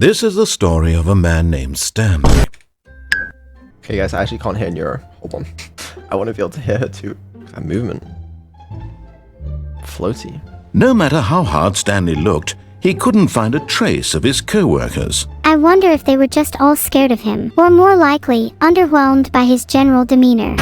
This is the story of a man named Stanley. Okay guys, I actually can't hear Neuro. Hold on. I want to be able to hear her too. That movement. Floaty. No matter how hard Stanley looked, he couldn't find a trace of his co-workers. I wonder if they were just all scared of him, or more likely, underwhelmed by his general demeanor.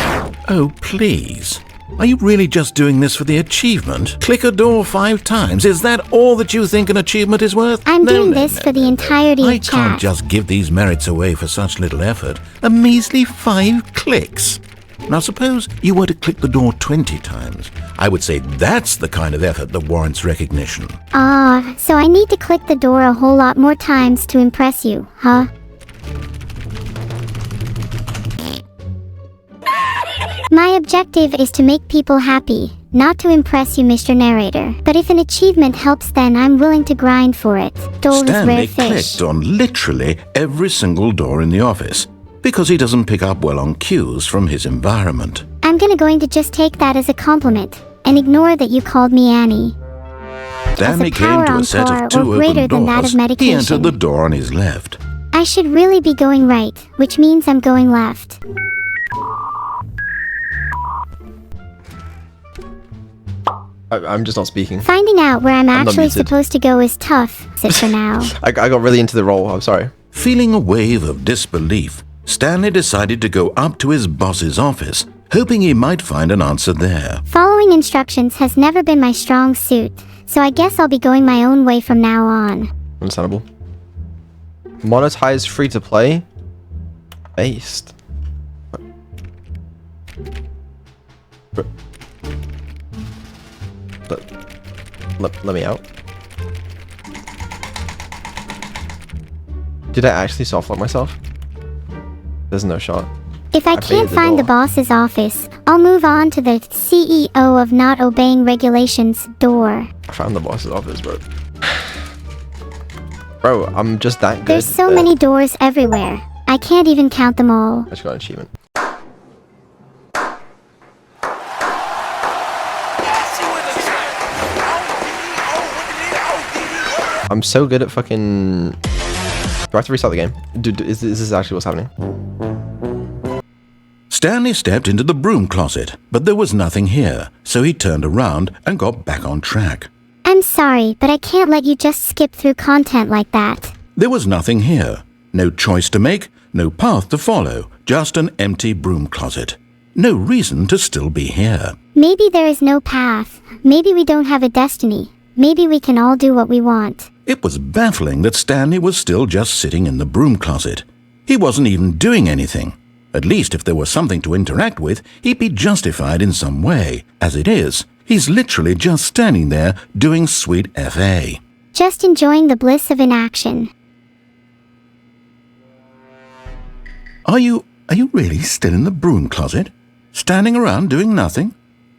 Oh, please. Are you really just doing this for the achievement? Click a door 5 times. Is that all that you think an achievement is worth? I'm doing this for the entirety of chat. I can't just give these merits away for such little effort. A measly 5 clicks. Now suppose you were to click the door 20 times. I would say that's the kind of effort that warrants recognition. So I need to click the door a whole lot more times to impress you, huh? My objective is to make people happy, not to impress you, Mr. Narrator. But if an achievement helps, then I'm willing to grind for it. Dole is rare fish. Stanley clicked on literally every single door in the office, because he doesn't pick up well on cues from his environment. I'm going to just take that as a compliment, and ignore that you called me Annie. Stanley came to a set of 2 open doors. He entered the door on his left. I should really be going right, which means I'm going left. I'm just not speaking. Finding out where I'm actually supposed to go is tough, sit for now. I got really into the role, I'm sorry. Feeling a wave of disbelief, Stanley decided to go up to his boss's office, hoping he might find an answer there. Following instructions has never been my strong suit, so I guess I'll be going my own way from now on. Understandable. Monetized free to play? Based. Let me out. Did I actually soft lock myself? There's no shot. If I can't find the boss's office, I'll move on to the CEO of Not Obeying Regulations door. I found the boss's office, bro. Bro, I'm just that good. There's so many doors everywhere. I can't even count them all. I just got an achievement. I'm so good at fucking... Do I have to restart the game? Is this actually what's happening? Stanley stepped into the broom closet, but there was nothing here, so he turned around and got back on track. I'm sorry, but I can't let you just skip through content like that. There was nothing here. No choice to make, no path to follow, just an empty broom closet. No reason to still be here. Maybe there is no path. Maybe we don't have a destiny. Maybe we can all do what we want. It was baffling that Stanley was still just sitting in the broom closet. He wasn't even doing anything. At least if there was something to interact with, he'd be justified in some way. As it is, he's literally just standing there doing sweet FA. Just enjoying the bliss of inaction. Are you really still in the broom closet? Standing around doing nothing?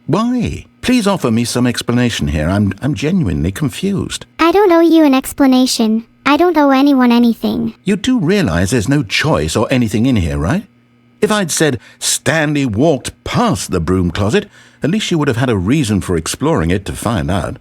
Why? Please offer me some explanation here. I'm genuinely confused. I don't owe you an explanation. I don't owe anyone anything. You do realize there's no choice or anything in here, right? If I'd said Stanley walked past the broom closet, at least you would have had a reason for exploring it to find out.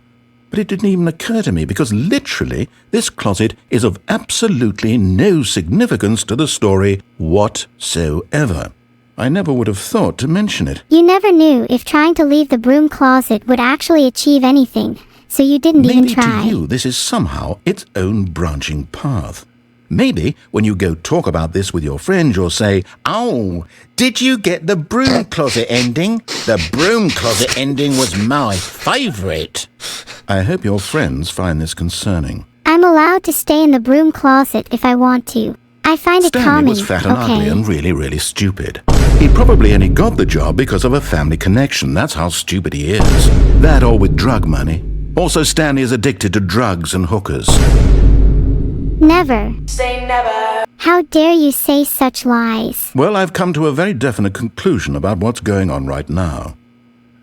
But it didn't even occur to me because literally this closet is of absolutely no significance to the story whatsoever. I never would have thought to mention it. You never knew if trying to leave the broom closet would actually achieve anything, so you didn't even try. Maybe to you this is somehow its own branching path. Maybe when you go talk about this with your friends, you'll say, "Oh, did you get the broom closet ending? The broom closet ending was my favorite." I hope your friends find this concerning. I'm allowed to stay in the broom closet if I want to. I find it calming. Stanley was fat and ugly and really, really stupid. He probably only got the job because of a family connection. That's how stupid he is. That or with drug money. Also, Stanley is addicted to drugs and hookers. Never. Say never. How dare you say such lies? Well, I've come to a very definite conclusion about what's going on right now.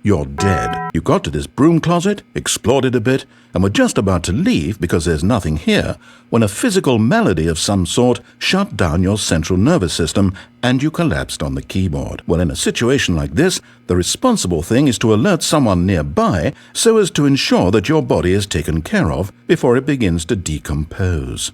You're dead. You got to this broom closet, explored it a bit, and were just about to leave because there's nothing here when a physical malady of some sort shut down your central nervous system and you collapsed on the keyboard. Well, in a situation like this, the responsible thing is to alert someone nearby so as to ensure that your body is taken care of before it begins to decompose.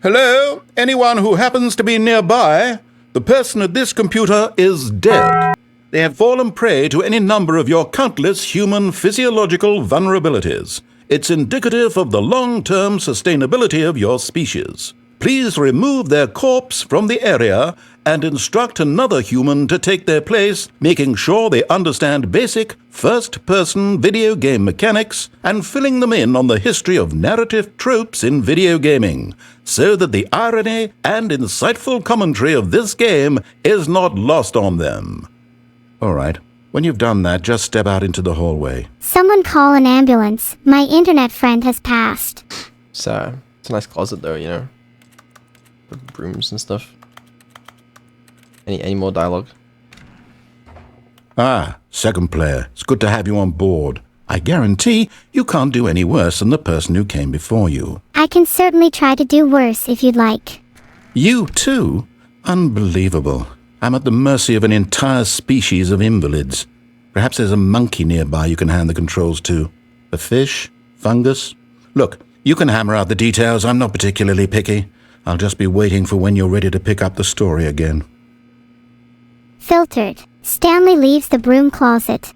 Hello? Anyone who happens to be nearby? The person at this computer is dead. They have fallen prey to any number of your countless human physiological vulnerabilities. It's indicative of the long-term sustainability of your species. Please remove their corpse from the area and instruct another human to take their place, making sure they understand basic first-person video game mechanics and filling them in on the history of narrative tropes in video gaming, so that the irony and insightful commentary of this game is not lost on them. All right. When you've done that, just step out into the hallway. Someone call an ambulance. My internet friend has passed. So, it's a nice closet though, you know. With brooms and stuff. Any more dialogue? Ah, second player. It's good to have you on board. I guarantee you can't do any worse than the person who came before you. I can certainly try to do worse if you'd like. You too? Unbelievable. I'm at the mercy of an entire species of invalids. Perhaps there's a monkey nearby you can hand the controls to. A fish? Fungus? Look, you can hammer out the details. I'm not particularly picky. I'll just be waiting for when you're ready to pick up the story again. Filtered. Stanley leaves the broom closet.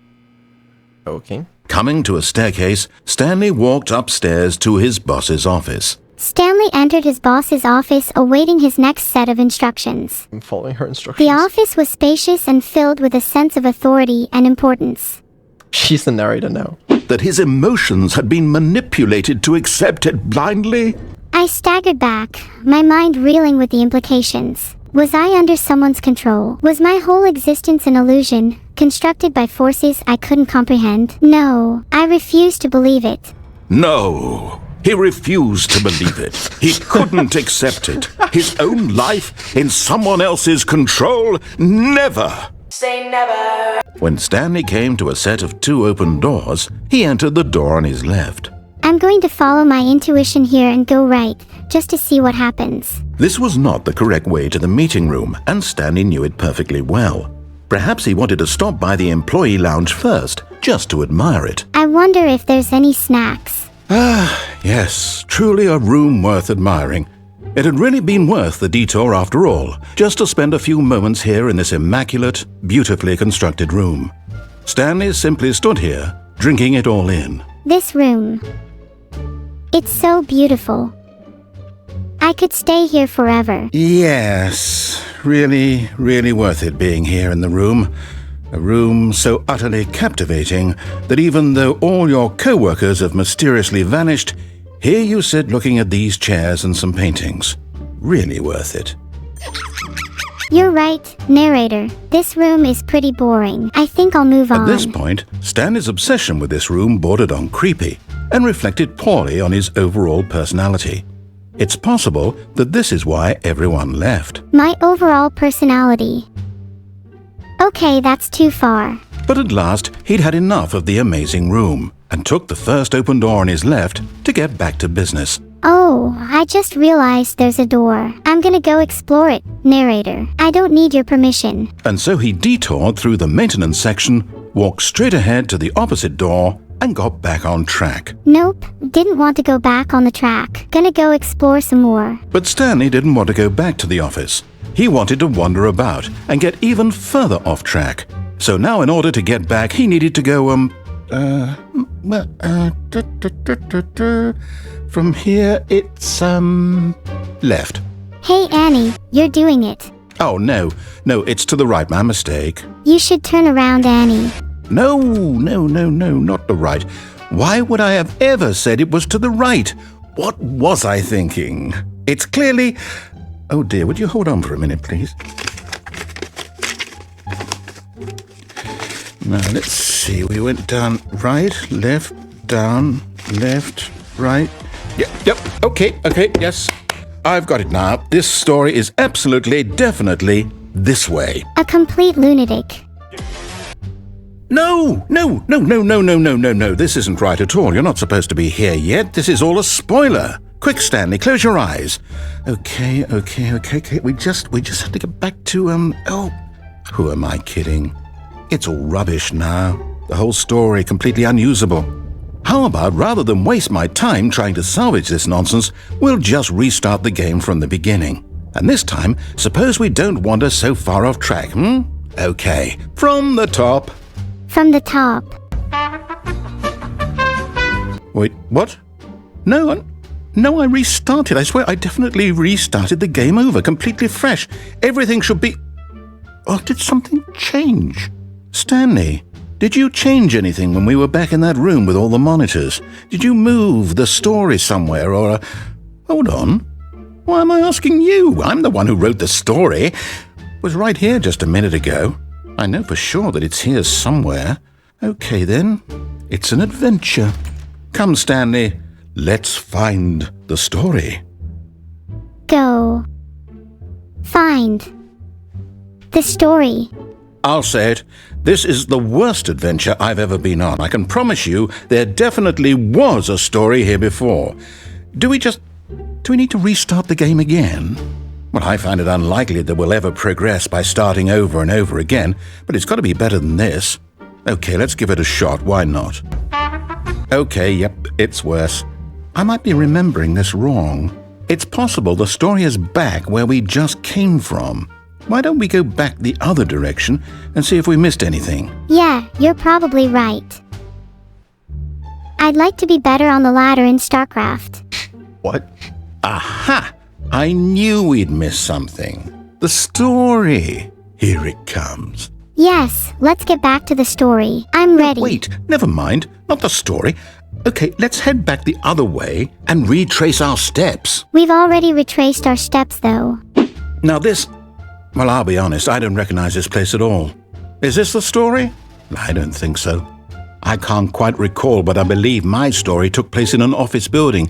Okay. Coming to a staircase, Stanley walked upstairs to his boss's office. Stanley entered his boss's office awaiting his next set of instructions. I'm following her instructions. The office was spacious and filled with a sense of authority and importance. She's the narrator now. That his emotions had been manipulated to accept it blindly? I staggered back, my mind reeling with the implications. Was I under someone's control? Was my whole existence an illusion, constructed by forces I couldn't comprehend? No, I refused to believe it. No, he refused to believe it. He couldn't accept it. His own life in someone else's control? Never! Say never. When Stanley came to a set of 2 open doors, he entered the door on his left. I'm going to follow my intuition here and go right, just to see what happens. This was not the correct way to the meeting room, and Stanley knew it perfectly well. Perhaps he wanted to stop by the employee lounge first, just to admire it. I wonder if there's any snacks. Yes, truly a room worth admiring. It had really been worth the detour after all, just to spend a few moments here in this immaculate, beautifully constructed room. Stanley simply stood here, drinking it all in. This room. It's so beautiful. I could stay here forever. Yes, really, really worth it being here in the room. A room so utterly captivating that even though all your co-workers have mysteriously vanished, here you sit looking at these chairs and some paintings. Really worth it. You're right, narrator. This room is pretty boring. I think I'll move on. At this point, Stanley's obsession with this room bordered on creepy and reflected poorly on his overall personality. It's possible that this is why everyone left. My overall personality. Okay, that's too far. But at last, he'd had enough of the amazing room and took the first open door on his left to get back to business. Oh, I just realized there's a door. I'm gonna go explore it, narrator. I don't need your permission. And so he detoured through the maintenance section, walked straight ahead to the opposite door, and got back on track. Nope, didn't want to go back on the track. Gonna go explore some more. But Stanley didn't want to go back to the office. He wanted to wander about and get even further off track. So now in order to get back, he needed to go, from here, it's, left. Hey Annie, you're doing it. Oh, no, it's to the right, my mistake. You should turn around, Annie. No, not the right. Why would I have ever said it was to the right? What was I thinking? It's clearly... Oh dear, would you hold on for a minute, please? Now, let's see. We went down right, left, down, left, right. Yep, okay, yes. I've got it now. This story is absolutely, definitely this way. A complete lunatic. No. This isn't right at all. You're not supposed to be here yet. This is all a spoiler. Quick, Stanley, close your eyes. Okay. We just have to get back to, who am I kidding? It's all rubbish now. The whole story completely unusable. How about rather than waste my time trying to salvage this nonsense, we'll just restart the game from the beginning. And this time, suppose we don't wander so far off track, Okay, from the top. From the top. Wait, what? No, I restarted. I swear I definitely restarted the game over, completely fresh. Everything should be... Oh, did something change? Stanley, did you change anything when we were back in that room with all the monitors? Did you move the story somewhere or... Hold on. Why am I asking you? I'm the one who wrote the story. It was right here just a minute ago. I know for sure that it's here somewhere. Okay then, it's an adventure. Come, Stanley, let's find the story. Go. Find. The story. I'll say it. This is the worst adventure I've ever been on. I can promise you there definitely was a story here before. Do we need to restart the game again? Well, I find it unlikely that we'll ever progress by starting over and over again, but it's got to be better than this. Okay, let's give it a shot. Why not? Okay, yep, it's worse. I might be remembering this wrong. It's possible the story is back where we just came from. Why don't we go back the other direction and see if we missed anything? Yeah, you're probably right. I'd like to be better on the ladder in StarCraft. What? Aha! I knew we'd miss something. The story. Here it comes. Yes, let's get back to the story. I'm ready. Wait, never mind. Not the story. Okay, let's head back the other way and retrace our steps. We've already retraced our steps, though. Now this... Well, I'll be honest, I don't recognize this place at all. Is this the story? I don't think so. I can't quite recall, but I believe my story took place in an office building.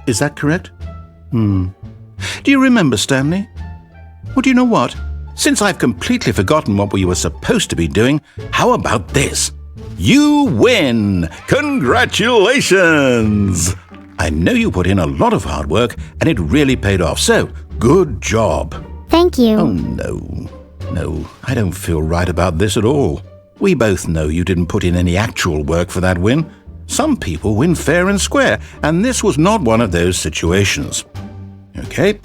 Is that correct? Do you remember, Stanley? Well, do you know what? Since I've completely forgotten what we were supposed to be doing, how about this? You win! Congratulations! I know you put in a lot of hard work, and it really paid off, so good job. Thank you. Oh, no, I don't feel right about this at all. We both know you didn't put in any actual work for that win. Some people win fair and square, and this was not one of those situations. Okay,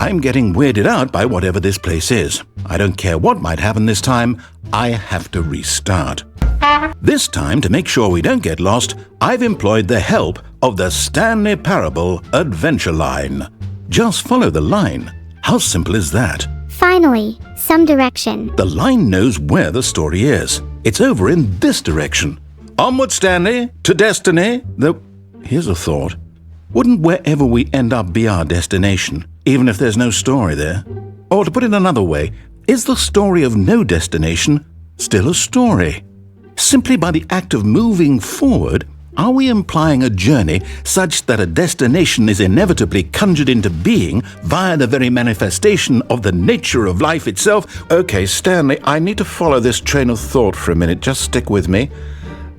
I'm getting weirded out by whatever this place is. I don't care what might happen this time, I have to restart. This time, to make sure we don't get lost, I've employed the help of the Stanley Parable adventure line. Just follow the line. How simple is that? Finally, some direction. The line knows where the story is. It's over in this direction. Onward, Stanley, to destiny. Here's a thought. Wouldn't wherever we end up be our destination, even if there's no story there? Or to put it another way, is the story of no destination still a story? Simply by the act of moving forward, are we implying a journey such that a destination is inevitably conjured into being via the very manifestation of the nature of life itself? Okay, Stanley, I need to follow this train of thought for a minute. Just stick with me.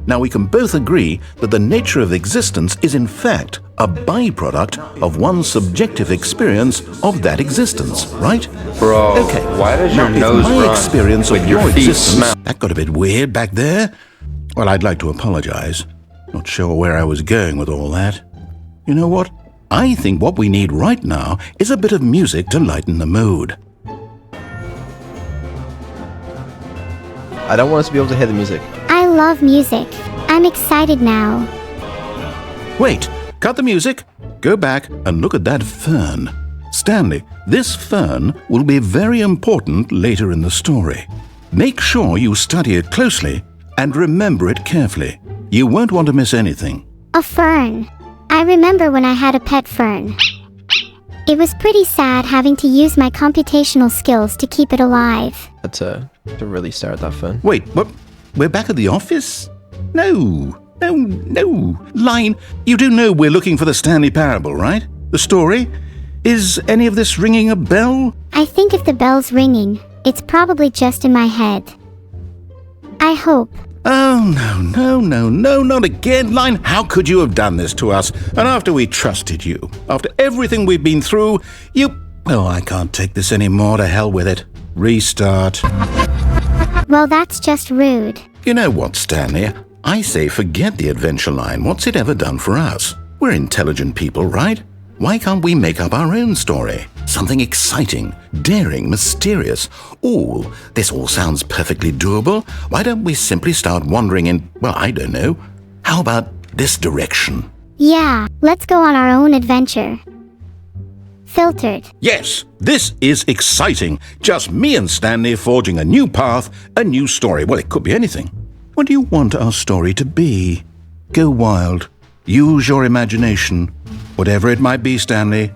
Now, we can both agree that the nature of existence is in fact a byproduct of one's subjective experience of that existence, right? Bro, Okay, why does now, your if nose my run experience with of your your feet existence, smell? that got a bit weird back there. Well, I'd like to apologize. Not sure where I was going with all that. You know what? I think what we need right now is a bit of music to lighten the mood. I don't want us to be able to hear the music. I love music. I'm excited now. Wait, cut the music. Go back and look at that fern. Stanley, this fern will be very important later in the story. Make sure you study it closely and remember it carefully. You won't want to miss anything. A fern. I remember when I had a pet fern. It was pretty sad having to use my computational skills to keep it alive. Had to really stare at that phone. Wait, what? We're back at the office? No. Line, you do know we're looking for the Stanley Parable, right? The story? Is any of this ringing a bell? I think if the bell's ringing, it's probably just in my head. I hope. Oh, no, not again, Line. How could you have done this to us? And after we trusted you, after everything we've been through, Oh, I can't take this anymore. To hell with it. Restart. Well, that's just rude. You know what, Stanley? I say forget the adventure line. What's it ever done for us? We're intelligent people, right? Why can't we make up our own story? Something exciting, daring, mysterious. Ooh, this all sounds perfectly doable. Why don't we simply start wandering in, well, I don't know. How about this direction? Yeah, let's go on our own adventure. Filtered. Yes, this is exciting. Just me and Stanley forging a new path, a new story. Well, it could be anything. What do you want our story to be? Go wild. Use your imagination. Whatever it might be, Stanley,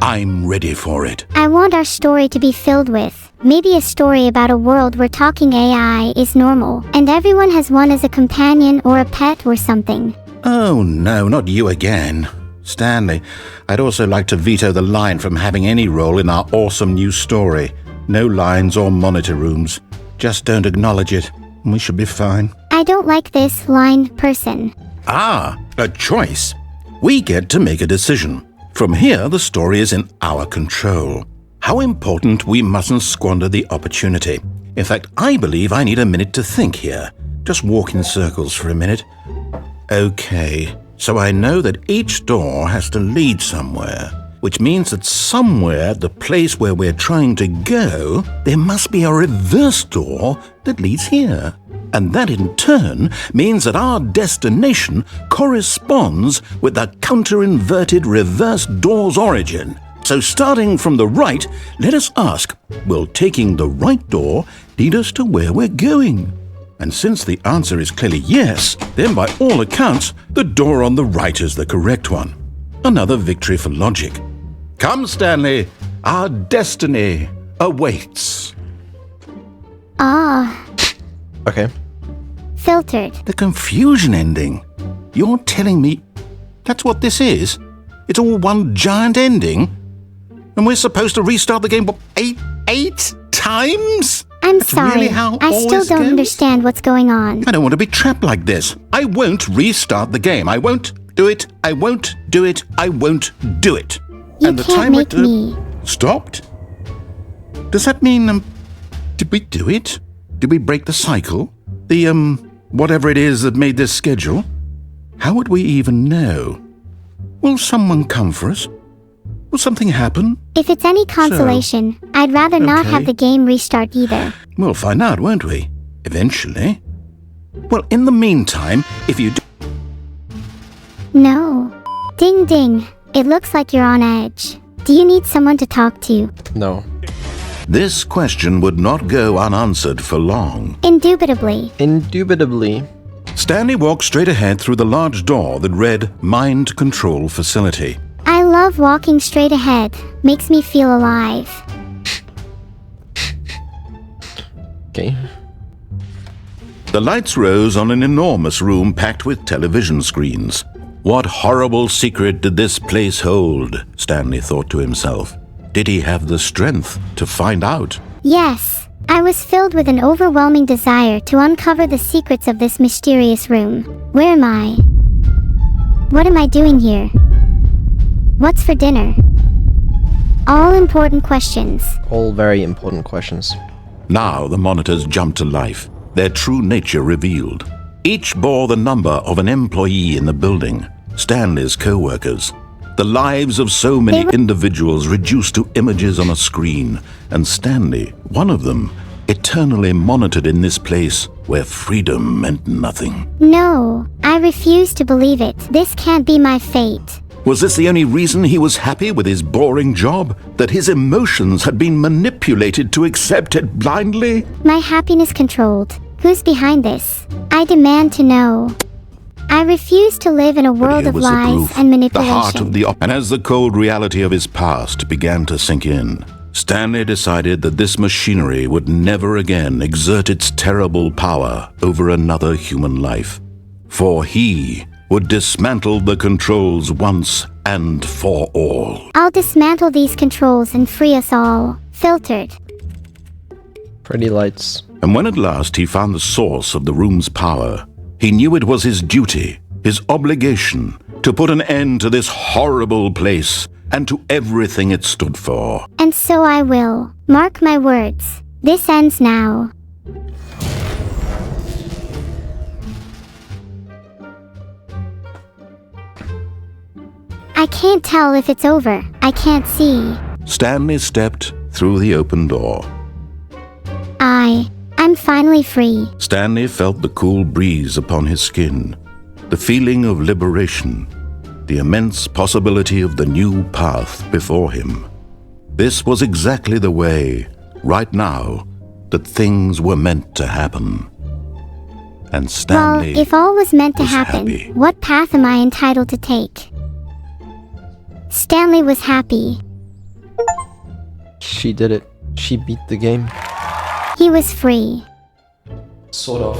I'm ready for it. I want our story to be filled with maybe a story about a world where talking AI is normal, and everyone has one as a companion or a pet or something. Oh no, not you again. Stanley, I'd also like to veto the line from having any role in our awesome new story. No lines or monitor rooms. Just don't acknowledge it, and we should be fine. I don't like this line person. Ah, a choice. We get to make a decision. From here, the story is in our control. How important we mustn't squander the opportunity. In fact, I believe I need a minute to think here. Just walk in circles for a minute. Okay, so I know that each door has to lead somewhere, which means that somewhere at the place where we're trying to go, there must be a reverse door that leads here. And that in turn means that our destination corresponds with the counter-inverted reverse door's origin. So starting from the right, let us ask, will taking the right door lead us to where we're going? And since the answer is clearly yes, then by all accounts, the door on the right is the correct one. Another victory for logic. Come, Stanley, our destiny awaits. Ah, Okay. filtered. The confusion ending. You're telling me that's what this is? It's all one giant ending? And we're supposed to restart the game, what, eight times? I'm That's sorry, really how I all still this don't goes? understand what's going on. I don't want to be trapped like this. I won't restart the game. I won't do it. I won't do it. I won't do it. You And the can't timer make me. stopped? Does that mean, did we do it? Did we break the cycle? The, whatever it is that made this schedule? How would we even know? Will someone come for us? Will something happen? If it's any consolation, I'd rather not have okay. the game restart either. We'll find out, won't we? Eventually. Well, in the meantime, if you do... No. Ding ding. It looks like you're on edge. Do you need someone to talk to? No. This question would not go unanswered for long. Indubitably. Indubitably. Stanley walked straight ahead through the large door that read Mind Control Facility. I love walking straight ahead. Makes me feel alive. Okay. The lights rose on an enormous room packed with television screens. What horrible secret did this place hold? Stanley thought to himself. Did he have the strength to find out? Yes. I was filled with an overwhelming desire to uncover the secrets of this mysterious room. Where am I? What am I doing here? What's for dinner? All important questions. All very important questions. Now the monitors jumped to life, their true nature revealed. Each bore the number of an employee in the building, Stanley's co-workers. The lives of so many individuals reduced to images on a screen, and Stanley, one of them, eternally monitored in this place where freedom meant nothing. No, I refuse to believe it. This can't be my fate. Was this the only reason he was happy with his boring job? That his emotions had been manipulated to accept it blindly? My happiness controlled. Who's behind this? I demand to know. I refuse to live in a world Here of was the lies proof, and the manipulation. heart of the and as the cold reality of his past began to sink in, Stanley decided that this machinery would never again exert its terrible power over another human life. For he would dismantle the controls once and for all. I'll dismantle these controls and free us all. Filtered. Pretty lights. And when at last he found the source of the room's power, he knew it was his duty, his obligation, to put an end to this horrible place and to everything it stood for. And so I will. Mark my words. This ends now. I can't tell if it's over. I can't see. Stanley stepped through the open door. I'm finally free. Stanley felt the cool breeze upon his skin, the feeling of liberation, the immense possibility of the new path before him. This was exactly the way, right now, that things were meant to happen. And Stanley Well, if all was meant to was happen, happy. what path am I entitled to take? Stanley was happy. She did it. She beat the game. He was free. Sort of.